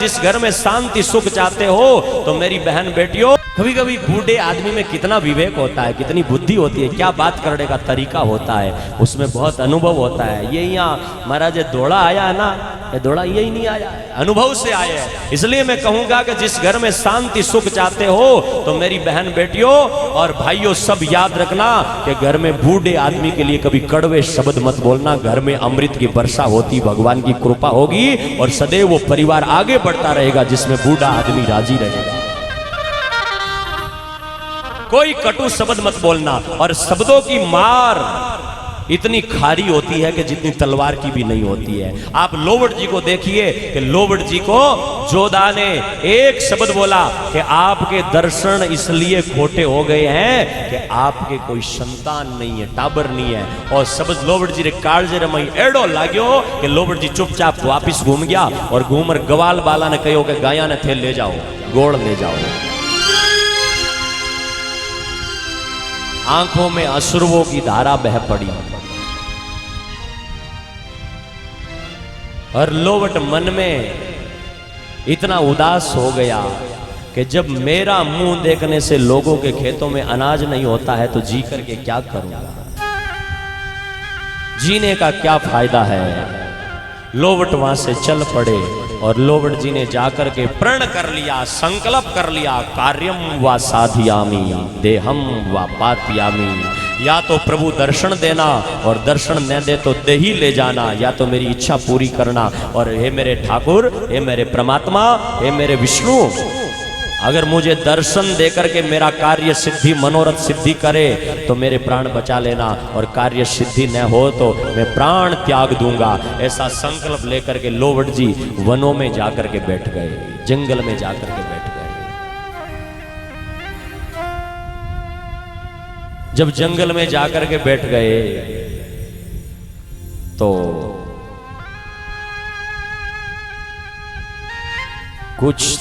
जिस घर में शांति सुख चाहते हो तो मेरी बहन बेटियों, कभी कभी बूढ़े आदमी में कितना विवेक होता है, कितनी बुद्धि होती है, क्या बात करने का तरीका होता है, उसमें बहुत अनुभव होता है। ये यहाँ महाराज दौड़ा आया है ना, ये दौड़ा यही नहीं आया है, अनुभव से आया है। इसलिए मैं कहूंगा कि जिस घर में शांति सुख चाहते हो तो मेरी बहन बेटियों और भाइयों सब याद रखना कि घर में बूढ़े आदमी के लिए कभी कड़वे शब्द मत बोलना। घर में अमृत की वर्षा होती, भगवान की कृपा होगी और सदैव वो परिवार आगे बढ़ता रहेगा जिसमें बूढ़ा आदमी राजी रहेगा। कोई कटु शब्द मत बोलना। और शब्दों की मार इतनी खारी होती है कि जितनी तलवार की भी नहीं होती है। आप लोवट जी को देखिए कि लोवट जी को जोधा ने एक शब्द बोला कि आपके दर्शन इसलिए खोटे हो गए हैं कि आपके कोई संतान नहीं है, टाबर नहीं है। और शब्द लोवट जी रे कालजे रमई एडो लाग्यो कि लोवट जी चुपचाप वापिस घूम गया और घूमर गवाल बाला ने कहो कि गाया ने थे ले जाओ, गोड़ ले जाओ। आंखों में अश्रुओं की धारा बह पड़ी और लोवट मन में इतना उदास हो गया कि जब मेरा मुंह देखने से लोगों के खेतों में अनाज नहीं होता है तो जी करके क्या करूंगा, जीने का क्या फायदा है। लोवट वहां से चल पड़े और लोवट जी ने जाकर के प्रण कर लिया, संकल्प कर लिया, कार्यम व साधियामी देहम व पातियामी। या तो प्रभु दर्शन देना और दर्शन न दे तो दे ही ले जाना, या तो मेरी इच्छा पूरी करना। और हे मेरे ठाकुर, हे मेरे परमात्मा, हे मेरे विष्णु, अगर मुझे दर्शन देकर के मेरा कार्य सिद्धि मनोरथ सिद्धि करे तो मेरे प्राण बचा लेना, और कार्य सिद्धि न हो तो मैं प्राण त्याग दूंगा। ऐसा संकल्प लेकर के लोवट जी वनों में जाकर के बैठ गए, जंगल में जाकर के बैठ गए। जब जंगल में जाकर के बैठ गए तो कुछ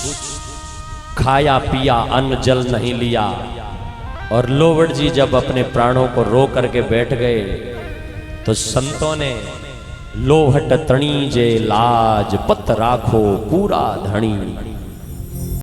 खाया पिया, अन्न जल नहीं लिया। और लोवट जी जब अपने प्राणों को रो करके बैठ गए तो संतों ने लोहट तणी जे लाज पत राखो पूरा धनी।